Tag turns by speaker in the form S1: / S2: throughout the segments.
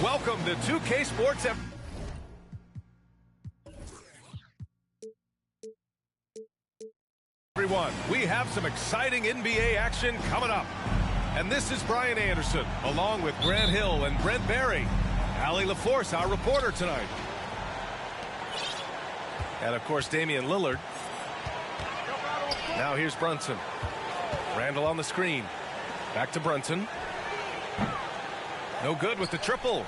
S1: Welcome to 2K Sports. Everyone, we have some exciting NBA action coming up. And this is Brian Anderson, along with Grant Hill and Brent Barry. Allie LaForce, our reporter tonight. And, of course, Damian Lillard. Now here's Brunson. Randall on the screen. Back to Brunson. No good with the triple.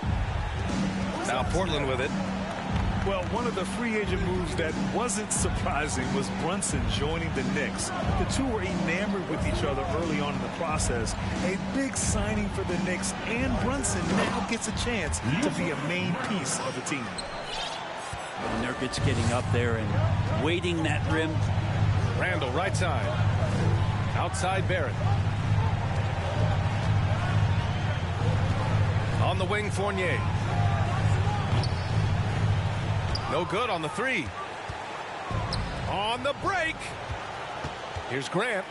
S1: Now Portland with it.
S2: Well, one of the free agent moves that wasn't surprising was Brunson joining the Knicks. The two were enamored with each other early on in the process. A big signing for the Knicks, and Brunson now gets a chance to be a main piece of the team.
S3: Nurkic getting up there and waiting that rim.
S1: Randall right side. Outside Barrett. On the wing, Fournier. No good on the three. On the break. Here's Grant.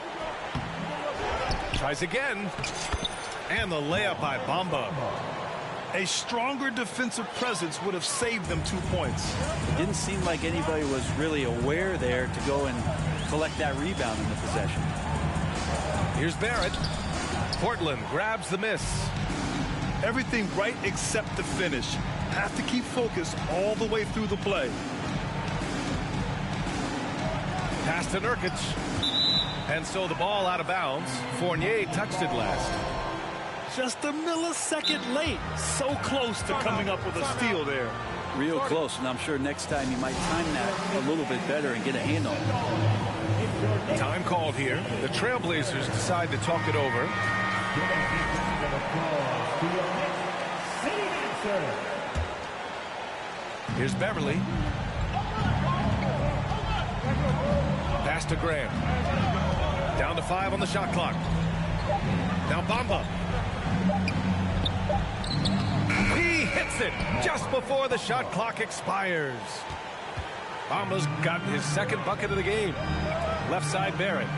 S1: Tries again. And the layup by Bamba.
S2: A stronger defensive presence would have saved them 2 points.
S3: It didn't seem like anybody was really aware there to go and collect that rebound in the possession.
S1: Here's Barrett. Portland grabs the miss.
S2: Everything right except the finish. Have to keep focused all the way through the play.
S1: Pass to Nurkic. And so the ball out of bounds. Fournier touched it last.
S2: Just a millisecond late. So close to coming up with a steal there.
S3: Real close, and I'm sure next time he might time that a little bit better and get a hand on it.
S1: Time called here. The Trailblazers decide to talk it over. Here's Beverly. Pass to Grant. Down to 5 on the shot clock. Now Bamba. He hits it just before the shot clock expires. Bamba's got his second bucket of the game. Left side Barrett.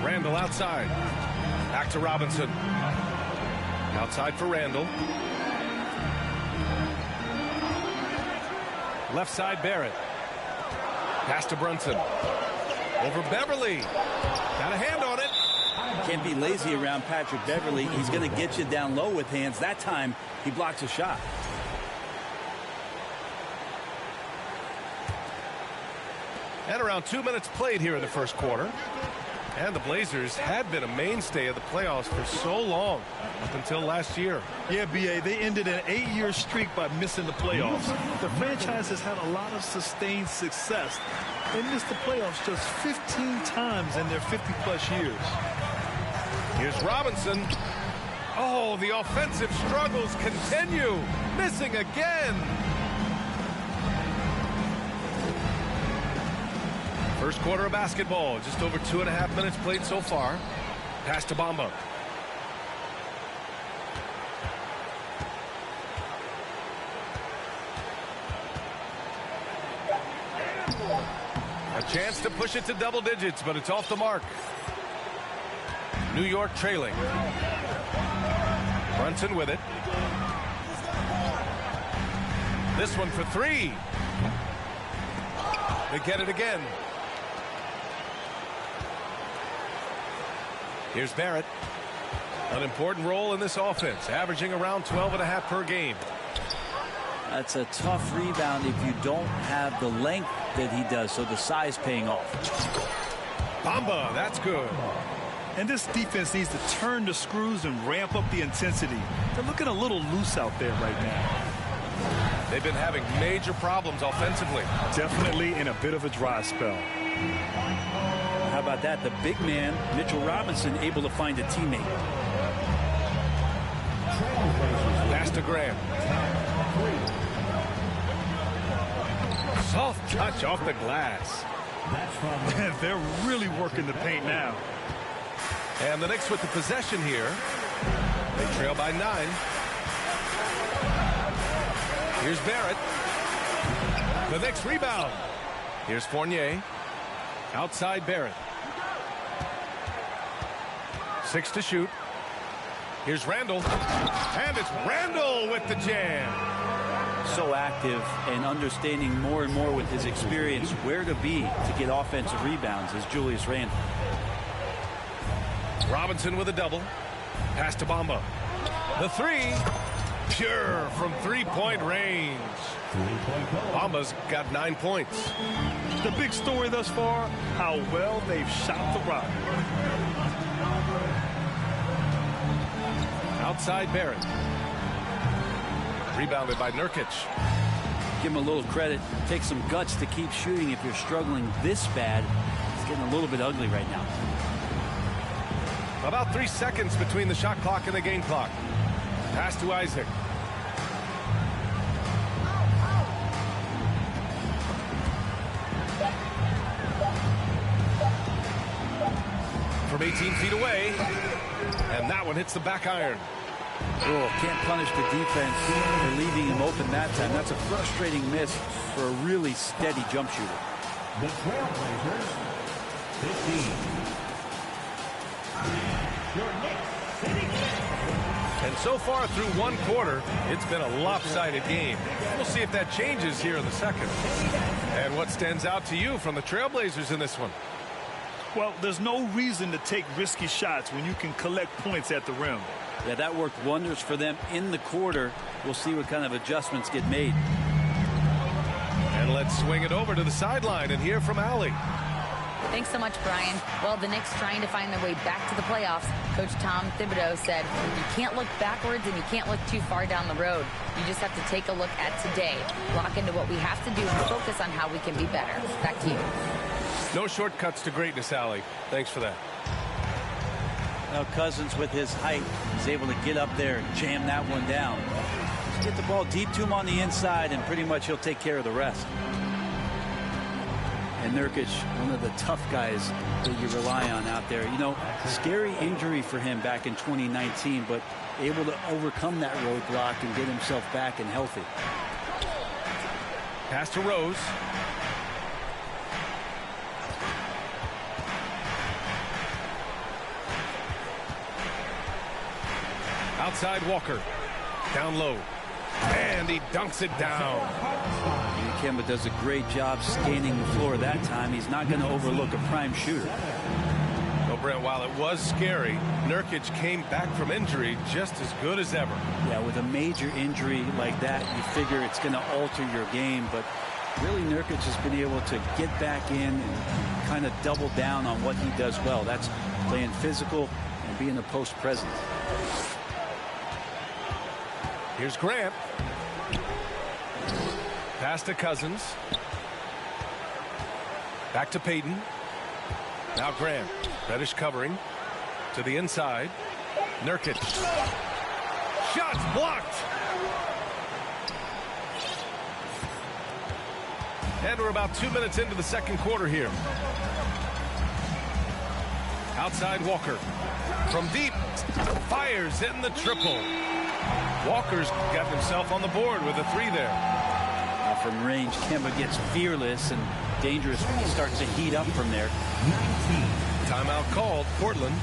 S1: Randall outside. Back to Robinson. Outside for Randall. Left side Barrett. Pass to Brunson. Over Beverly. Got a hand on it.
S3: Can't be lazy around Patrick Beverly. He's going to get you down low with hands. That time, he blocks a shot.
S1: And around 2 minutes played here in the first quarter. And the Blazers had been a mainstay of the playoffs for so long, up until last year.
S2: Yeah, B.A., they ended an 8-year streak by missing the playoffs. The franchise has had a lot of sustained success. They missed the playoffs just 15 times in their 50-plus years.
S1: Here's Robinson. Oh, the offensive struggles continue. Missing again. First quarter of basketball. Just over 2.5 minutes played so far. Pass to Bamba. A chance to push it to double digits, but it's off the mark. New York trailing. Brunson with it. This one for three. They get it again. Here's Barrett. An important role in this offense, averaging around 12.5 per game.
S3: That's a tough rebound if you don't have the length that he does, so the size paying off.
S1: Bamba, that's good.
S2: And this defense needs to turn the screws and ramp up the intensity. They're looking a little loose out there right now.
S1: They've been having major problems offensively.
S2: Definitely in a bit of a dry spell.
S3: How about that? The big man, Mitchell Robinson, able to find a teammate.
S1: Pass to Graham. Soft touch off the glass.
S2: They're really working the paint now.
S1: And the Knicks with the possession here. They trail by 9. Here's Barrett. The Knicks rebound. Here's Fournier. Outside Barrett. 6 to shoot. Here's Randall. And it's Randall with the jam.
S3: So active and understanding more and more with his experience where to be to get offensive rebounds is Julius Randle.
S1: Robinson with a double. Pass to Bamba. The three. Pure from three-point range. Bamba's got 9 points.
S2: The big story thus far, how well they've shot the rock.
S1: Outside Barrett. Rebounded by Nurkic.
S3: Give him a little credit. Take some guts to keep shooting if you're struggling this bad. It's getting a little bit ugly right now.
S1: About 3 seconds between the shot clock and the game clock. Pass to Isaac. From 18 feet away. And that one hits the back iron.
S3: Oh, can't punish the defense for leaving him open that time. That's a frustrating miss for a really steady jump shooter.
S4: The Trailblazers, 15. Your next city.
S1: And so far through one quarter, it's been a lopsided game. We'll see if that changes here in the second. And what stands out to you from the Trailblazers in this one?
S2: Well, there's no reason to take risky shots when you can collect points at the rim.
S3: Yeah, that worked wonders for them in the quarter. We'll see what kind of adjustments get made.
S1: And let's swing it over to the sideline and hear from Allie.
S5: Thanks so much, Brian. Well, the Knicks trying to find their way back to the playoffs. Coach Tom Thibodeau said, you can't look backwards and you can't look too far down the road. You just have to take a look at today, lock into what we have to do, and focus on how we can be better. Back to you.
S1: No shortcuts to greatness, Allie. Thanks for that.
S3: Now Cousins, with his height, is able to get up there and jam that one down. Just get the ball deep to him on the inside, and pretty much he'll take care of the rest. And Nurkic, one of the tough guys that you rely on out there. You know, scary injury for him back in 2019, but able to overcome that roadblock and get himself back and healthy.
S1: Pass to Rose. Outside Walker. Down low. And he dunks it down.
S3: Kemba does a great job scanning the floor that time. He's not going to overlook a prime shooter.
S1: Well, Brent, while it was scary, Nurkic came back from injury just as good as ever.
S3: Yeah, with a major injury like that, you figure it's going to alter your game. But really, Nurkic has been able to get back in and kind of double down on what he does well. That's playing physical and being a post presence.
S1: Here's Grant. Pass to Cousins. Back to Payton. Now Grant. Reddish covering. To the inside. Nurkic. Shots blocked. And we're about 2 minutes into the second quarter here. Outside Walker. From deep. Fires in the triple. Walker's got himself on the board with a three there.
S3: From range, Kemba gets fearless and dangerous when he starts to heat up from there.
S4: 19.
S1: Timeout called, Portland.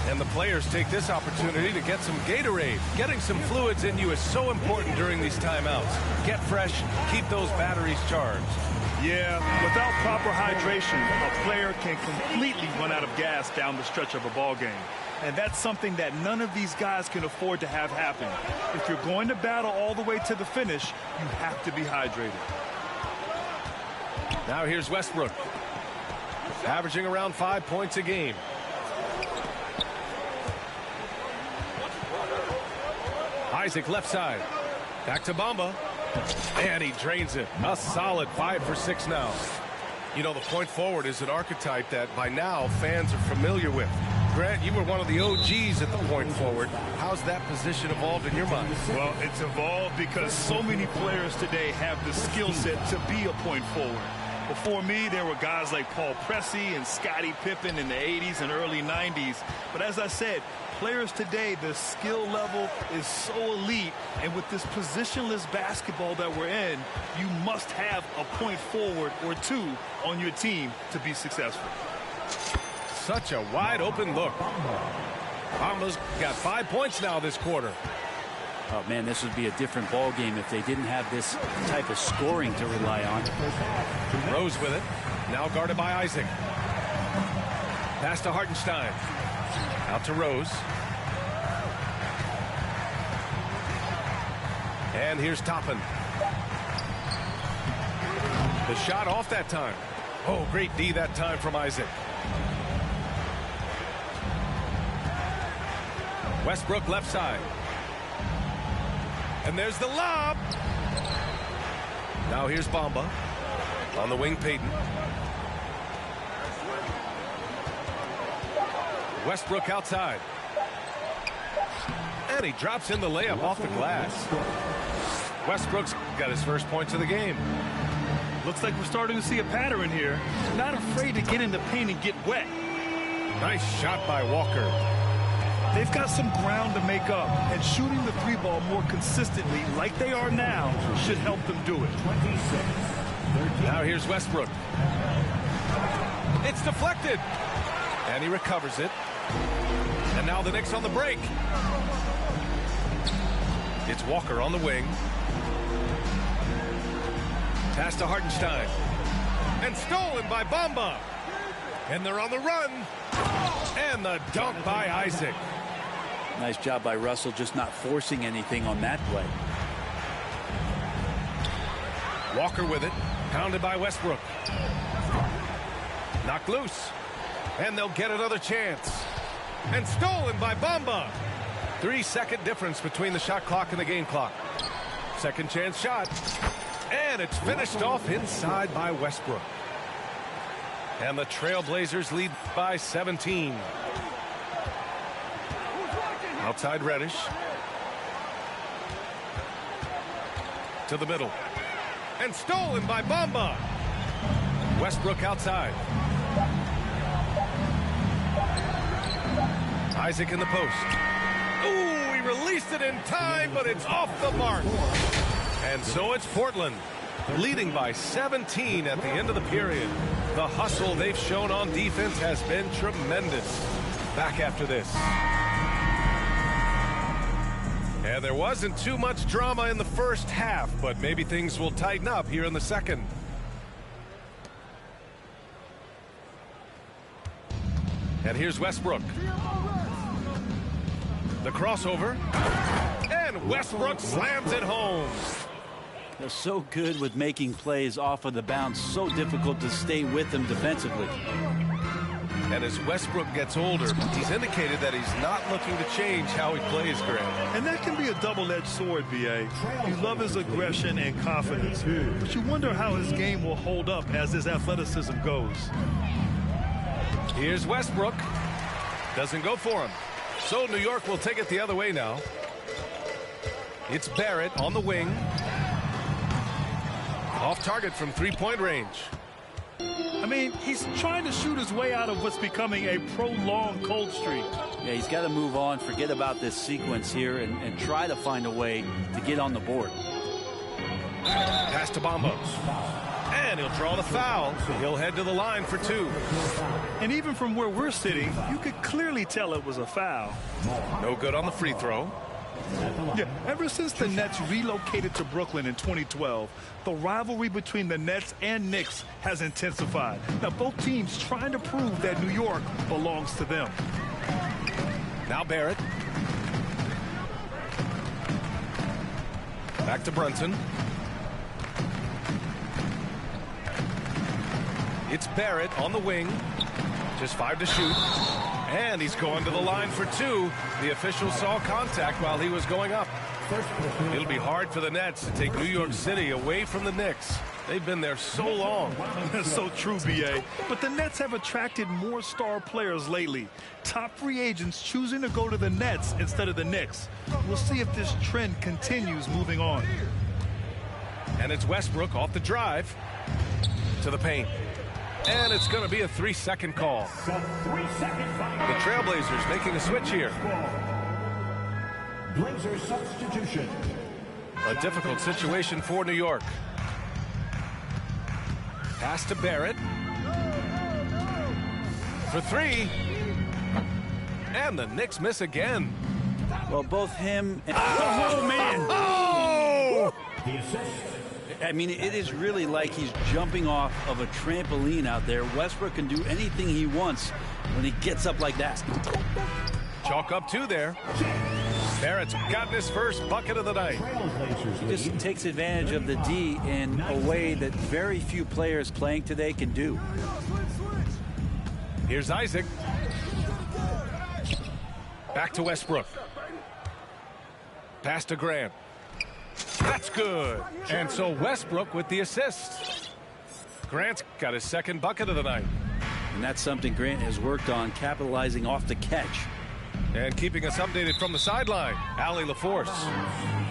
S1: And the players take this opportunity to get some Gatorade. Getting some fluids in you is so important during these timeouts. Get fresh, keep those batteries charged.
S2: Yeah, without proper hydration, a player can completely run out of gas down the stretch of a ball game. And that's something that none of these guys can afford to have happen. If you're going to battle all the way to the finish, you have to be hydrated.
S1: Now here's Westbrook. Averaging around 5 points a game. Isaac left side. Back to Bamba. And he drains it. A solid 5 for 6 now. You know, the point forward is an archetype that by now fans are familiar with. Grant, you were one of the OGs at the point forward. How's that position evolved in your mind?
S2: Well, it's evolved because so many players today have the skill set to be a point forward. Before me, there were guys like Paul Pressey and Scottie Pippen in the 80s and early 90s. But as I said, players today, the skill level is so elite. And with this positionless basketball that we're in, you must have a point forward or two on your team to be successful.
S1: Such a wide open look. Bamba's got 5 points now this quarter.
S3: Oh, man, this would be a different ball game if they didn't have this type of scoring to rely on.
S1: Rose with it. Now guarded by Isaac. Pass to Hartenstein. Out to Rose. And here's Toppin. The shot off that time. Oh, great D that time from Isaac. Westbrook left side. And there's the lob. Now here's Bamba. On the wing, Payton. Westbrook outside. And he drops in the layup off the glass. Westbrook's got his first points of the game.
S2: Looks like we're starting to see a pattern here. Not afraid to get in the paint and get wet.
S1: Nice shot by Walker.
S2: They've got some ground to make up, and shooting the three ball more consistently like they are now should help them do it.
S1: Now here's Westbrook. It's deflected. And he recovers it. And now the Knicks on the break. It's Walker on the wing. Pass to Hartenstein. And stolen by Bamba. And they're on the run. And the dunk by Isaac.
S3: Nice job by Russell just not forcing anything on that play.
S1: Walker with it. Pounded by Westbrook. Knocked loose. And they'll get another chance. And stolen by Bamba. 3-second difference between the shot clock and the game clock. Second chance shot. And it's finished off inside by Westbrook. And the Trailblazers lead by 17. Outside Reddish. To the middle. And stolen by Bamba. Westbrook outside. Isaac in the post. Ooh, he released it in time, but it's off the mark. And so it's Portland, leading by 17 at the end of the period. The hustle they've shown on defense has been tremendous. Back after this. And there wasn't too much drama in the first half, but maybe things will tighten up here in the second. And here's Westbrook. The crossover. And Westbrook slams it home.
S3: They're so good with making plays off of the bounce. So difficult to stay with them defensively.
S1: And as Westbrook gets older, he's indicated that he's not looking to change how he plays, Grant.
S2: And that can be a double-edged sword, B.A. You love his aggression and confidence, but you wonder how his game will hold up as his athleticism goes.
S1: Here's Westbrook. Doesn't go for him. So New York will take it the other way now. It's Barrett on the wing. Off target from three-point range.
S2: I mean, he's trying to shoot his way out of what's becoming a prolonged cold streak.
S3: Yeah, he's got to move on, forget about this sequence here, and try to find a way to get on the board.
S1: Pass to Bamba. And he'll draw the foul. He'll head to the line for two.
S2: And even from where we're sitting, you could clearly tell it was a foul.
S1: No good on the free throw.
S2: Yeah, ever since the Nets relocated to Brooklyn in 2012, the rivalry between the Nets and Knicks has intensified. Now, both teams trying to prove that New York belongs to them.
S1: Now Barrett. Back to Brunson. It's Barrett on the wing. Just 5 to shoot. And he's going to the line for two. The official saw contact while he was going up. It'll be hard for the Nets to take New York City away from the Knicks. They've been there so long.
S2: That's so true, B.A. But the Nets have attracted more star players lately. Top free agents choosing to go to the Nets instead of the Knicks. We'll see if this trend continues moving on.
S1: And it's Westbrook off the drive to the paint. And it's going to be a 3-second call. The Trailblazers making a switch here.
S4: Blazer substitution.
S1: A difficult situation for New York. Pass to Barrett. For three. And the Knicks miss again.
S3: Well, both him and...
S2: Oh, man.
S1: Oh!
S4: The assist.
S3: I mean, it is really like he's jumping off of a trampoline out there. Westbrook can do anything he wants when he gets up like that.
S1: Chalk up 2 there. Barrett's gotten his first bucket of the night.
S4: Trailblazers
S3: He just
S4: lead.
S3: takes advantage of the D in a way that very few players playing today can do.
S1: Here's Isaac. Back to Westbrook. Pass to Grant. That's good. And so Westbrook with the assist. Grant's got his second bucket of the night.
S3: And that's something Grant has worked on, capitalizing off the catch.
S1: And keeping us updated from the sideline, Allie LaForce.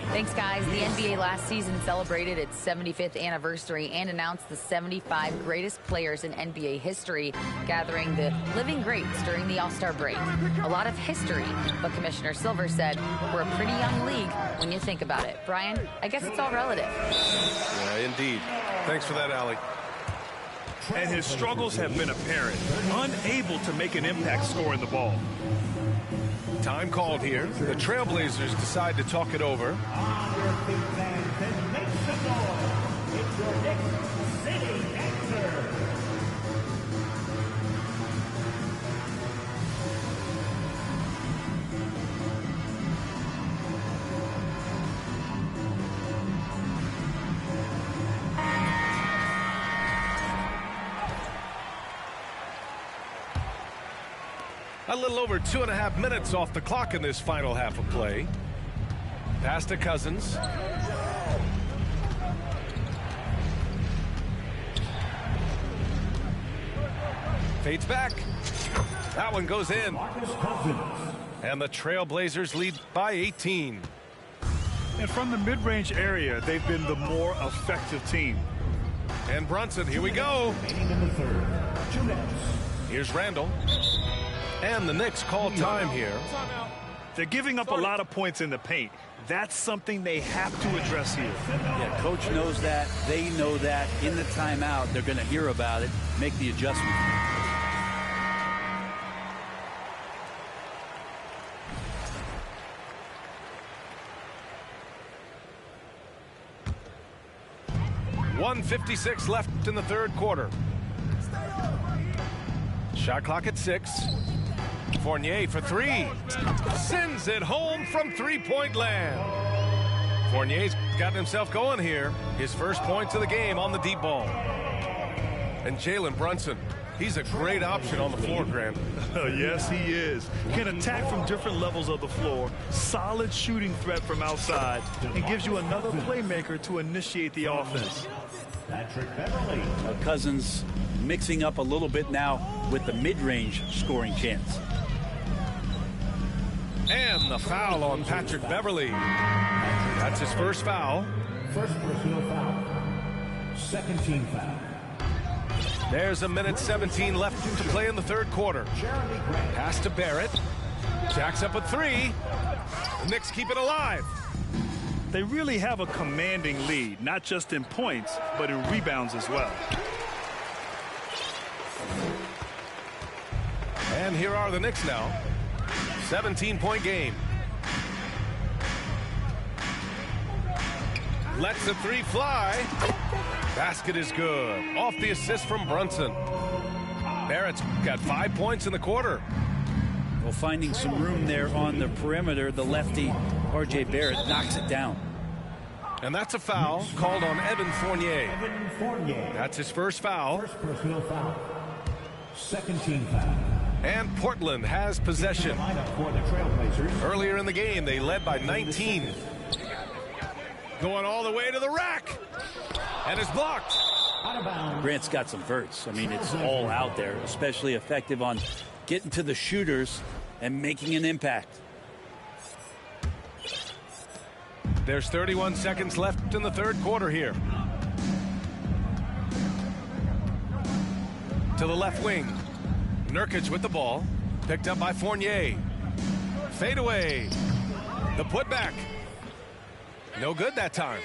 S5: Thanks, guys. The NBA last season celebrated its 75th anniversary and announced the 75 greatest players in NBA history, gathering the living greats during the All-Star break. A lot of history, but Commissioner Silver said we're a pretty young league when you think about it. Brian, I guess it's all relative.
S1: Yeah, indeed. Thanks for that, Allie.
S2: And his struggles have been apparent. Unable to make an impact scoring the ball.
S1: Time called here. The Trailblazers decide to talk it over.
S4: On your feet, fans, and make some noise. It's your Knicks City answer.
S1: A little over 2.5 minutes off the clock in this final half of play. Pass to Cousins. Fades back. That one goes in.
S4: Marcus Cousins.
S1: And the Trailblazers lead by 18.
S2: And from the mid-range area, they've been the more effective team.
S1: And Brunson, here we go.
S4: Remaining in the third. 2 minutes.
S1: Here's Randall. And the Knicks call time here.
S2: They're giving up a lot of points in the paint. That's something they have to address here.
S3: Yeah, coach knows that. They know that. In the timeout, they're going to hear about it, make the adjustment.
S1: .156 left in the third quarter. Shot clock at 6. Fournier for 3. Sends it home from three-point land. Fournier's gotten himself going here. His first points of the game on the deep ball. And Jalen Brunson, he's a great option on the floor, Grant.
S2: Yes, he is. Can attack from different levels of the floor. Solid shooting threat from outside. And gives you another playmaker to initiate the offense.
S4: Patrick Beverly.
S3: Cousins mixing up a little bit now with the mid-range scoring chance.
S1: And the foul on Patrick Beverly. That's his first foul.
S4: First personal foul. Second team foul.
S1: There's 1:17 left to play in the third quarter.
S4: Jeremy Grant.
S1: Pass to Barrett. Jacks up at 3. The Knicks keep it alive.
S2: They really have a commanding lead, not just in points, but in rebounds as well.
S1: And here are the Knicks now. 17-point game. Lets the 3 fly. Basket is good. Off the assist from Brunson. Barrett's got 5 points in the quarter.
S3: Well, finding some room there on the perimeter, the lefty, R.J. Barrett, knocks it down.
S1: And that's a foul called on Evan Fournier.
S4: Evan Fournier.
S1: That's his first foul.
S4: First personal foul. Second team foul.
S1: And Portland has possession.
S4: Lineup for the Trailblazers.
S1: Earlier in the game, they led by 19. Going all the way to the rack. And it's blocked.
S4: Out of bounds.
S3: Grant's got some verts. I mean, it's all out there, especially effective on getting to the shooters and making an impact.
S1: There's 31 seconds left in the third quarter here. To the left wing. Nurkic with the ball. Picked up by Fournier. Fade away. The putback. No good that time.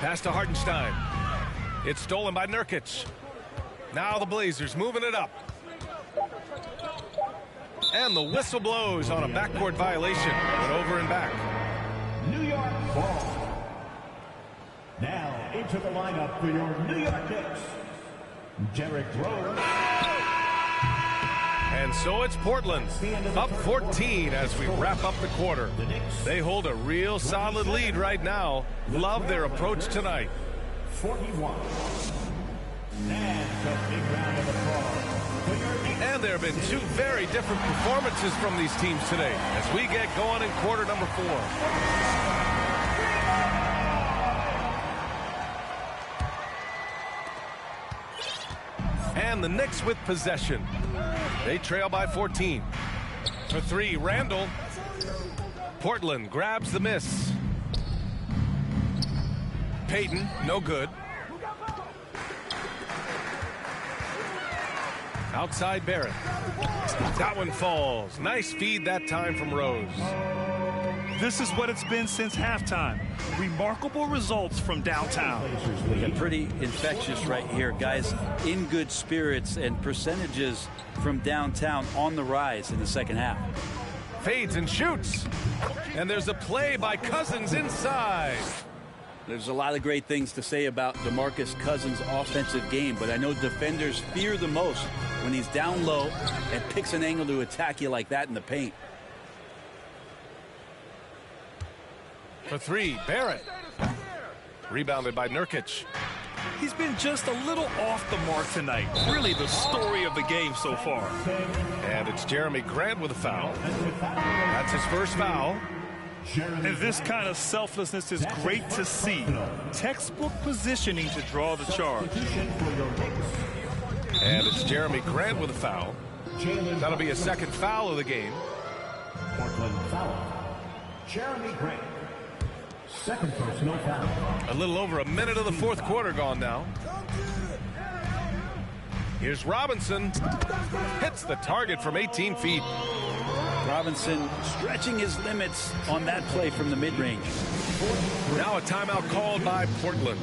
S1: Pass to Hartenstein. It's stolen by Nurkic. Now the Blazers moving it up. And the whistle blows on a backcourt violation. Went over and back.
S4: New York ball. Now into the lineup for your New York Knicks, Derrick Rose.
S1: And so it's Portland, up 14 as we wrap up the quarter. They hold a real solid lead right now. Love their approach tonight.
S4: 41. And a big round of applause for your Knicks.
S1: And there have been two very different performances from these teams today as we get going in quarter number 4. And the Knicks with possession. They trail by 14. For 3, Randall. Portland grabs the miss. Payton, no good. Outside Barrett. That one falls. Nice feed that time from Rose.
S2: This is what it's been since halftime. Remarkable results from downtown.
S3: Yeah, pretty infectious right here. Guys in good spirits, and percentages from downtown on the rise in the second half.
S1: Fades and shoots. And there's a play by Cousins inside.
S3: There's a lot of great things to say about DeMarcus Cousins' offensive game, but I know defenders fear the most when he's down low and picks an angle to attack you like that in the paint.
S1: For 3, Barrett. Rebounded by Nurkic.
S2: He's been just a little off the mark tonight. Really the story of the game so far.
S1: And it's Jeremy Grant with a foul. That's his first foul.
S2: And this kind of selflessness is great to see. Textbook positioning to draw the charge.
S1: And it's Jeremy Grant with a foul. That'll be a second foul of the game.
S4: Portland foul. Jeremy Grant. Second personal foul.
S1: A little over a minute of the fourth quarter gone now. Here's Robinson. Hits the target from 18 feet.
S3: Robinson stretching his limits on that play from the mid-range.
S1: Now a timeout called by Portland.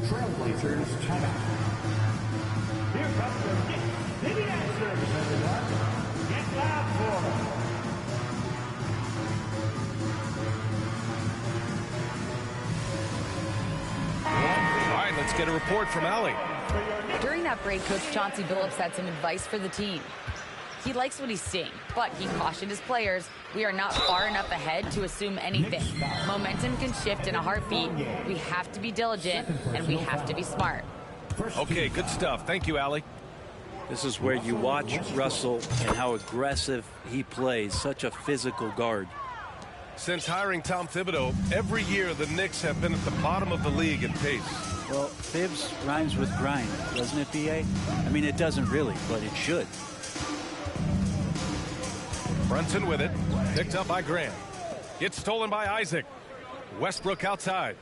S4: Trailblazers timeout. Here comes the Knicks. Big answers, everyone. Get loud for them.
S1: All right, let's get a report from Allie.
S5: During that break, Coach Chauncey Billups had some advice for the team. He likes what he's seeing, but he cautioned his players, we are not far enough ahead to assume anything. Momentum can shift in a heartbeat. We have to be diligent, and we have to be smart.
S1: Okay, good stuff. Thank you, Allie.
S3: This is where you watch Russell and how aggressive he plays. Such a physical guard.
S1: Since hiring Tom Thibodeau, every year the Knicks have been at the bottom of the league in pace.
S3: Well, Fibs rhymes with grind, doesn't it, B.A.? I mean, it doesn't really, but it should.
S1: Brunson with it. Picked up by Grant. Gets stolen by Isaac. Westbrook outside.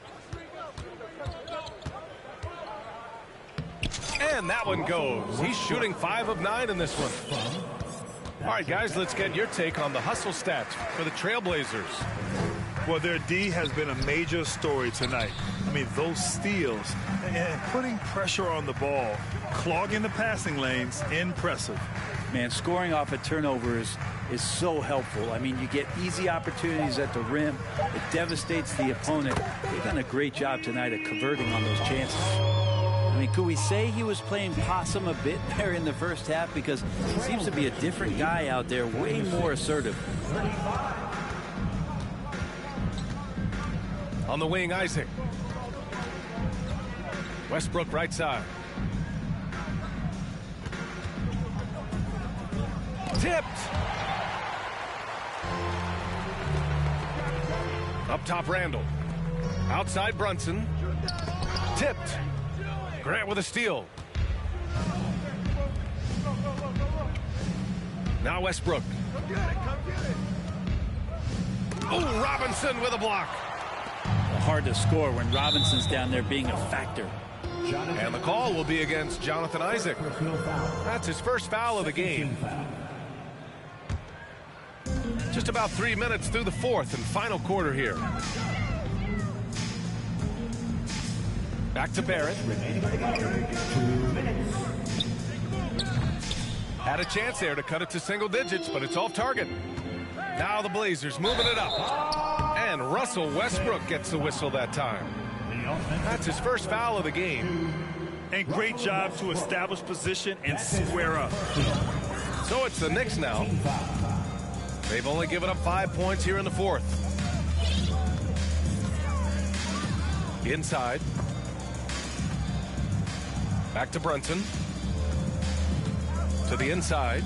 S1: And that one goes. He's shooting 5 of 9 in this one. All right, guys, let's get your take on the hustle stats for the Trailblazers.
S2: Well, their D has been a major story tonight. I mean, those steals and putting pressure on the ball, clogging the passing lanes, impressive.
S3: Man, scoring off of turnovers is so helpful. I mean, you get easy opportunities at the rim. It devastates the opponent. They've done a great job tonight at converting on those chances. I mean, could we say he was playing possum a bit there in the first half? Because he seems to be a different guy out there, way more assertive.
S1: On the wing, Isaac. Westbrook right side. Tipped. Up top, Randall. Outside, Brunson. Tipped. Grant with a steal. Now Westbrook. Oh, Robinson with a block.
S3: Hard to score when Robinson's down there being a factor.
S1: And the call will be against Jonathan Isaac. That's his first foul of the game. Just about 3 minutes through the fourth and final quarter here. Back to Barrett.
S4: Remaining on the game, 2 minutes.
S1: Had a chance there to cut it to single digits, but it's off target. Now the Blazers moving it up. And Russell Westbrook gets the whistle that time. That's his first foul of the game.
S2: And great job to establish position and square up.
S1: So it's the Knicks now. They've only given up 5 points here in the fourth. Inside. Back to Brunson. To the inside.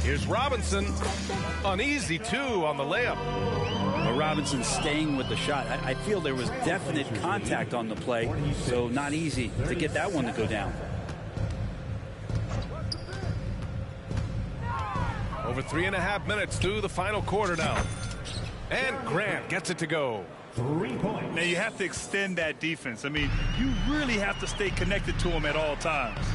S1: Here's Robinson. An easy 2 on the layup.
S3: Well, Robinson staying with the shot. I feel there was definite contact on the play, so not easy to get that one to go down.
S1: Over 3.5 minutes through the final quarter now. And Grant gets it to go.
S4: 3 points.
S2: Now you have to extend that defense. I mean, you really have to stay connected to him at all times.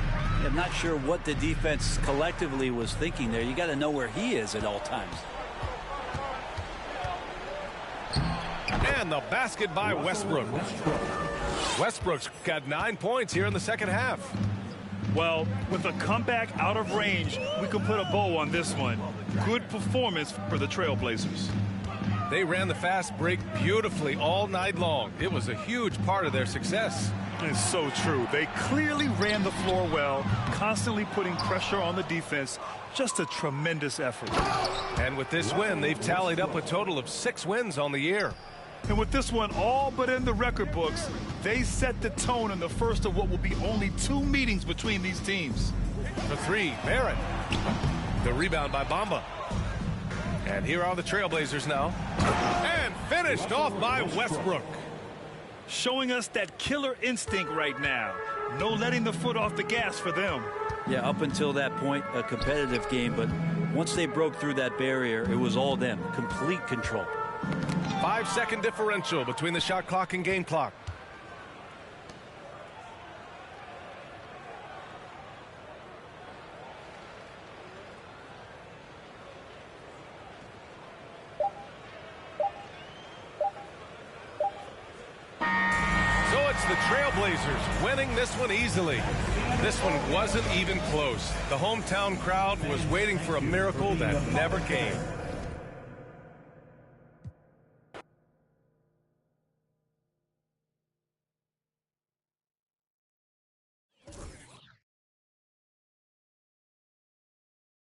S3: I'm not sure what the defense collectively was thinking there. You got to know where he is at all times.
S1: And the basket by Westbrook. Westbrook's got 9 points here in the second half.
S2: Well, with a comeback out of range, we can put a bow on this one. Good performance for the Trailblazers.
S1: They ran the fast break beautifully all night long. It was a huge part of their success.
S2: It's so true. They clearly ran the floor well, constantly putting pressure on the defense. Just a tremendous effort.
S1: And with this win, they've tallied up a total of 6 wins on the year.
S2: And with this one all but in the record books, they set the tone in the first of what will be only 2 meetings between these teams.
S1: For 3, Barrett. The rebound by Bamba. And here are the Trailblazers now. And finished off by Westbrook.
S2: Showing us that killer instinct right now. No letting the foot off the gas for them.
S3: Yeah, up until that point, a competitive game, but once they broke through that barrier, it was all them. Complete control.
S1: 5-second differential between the shot clock and game clock. So it's the Trailblazers winning this one easily. This one wasn't even close. The hometown crowd was waiting for a miracle that never came.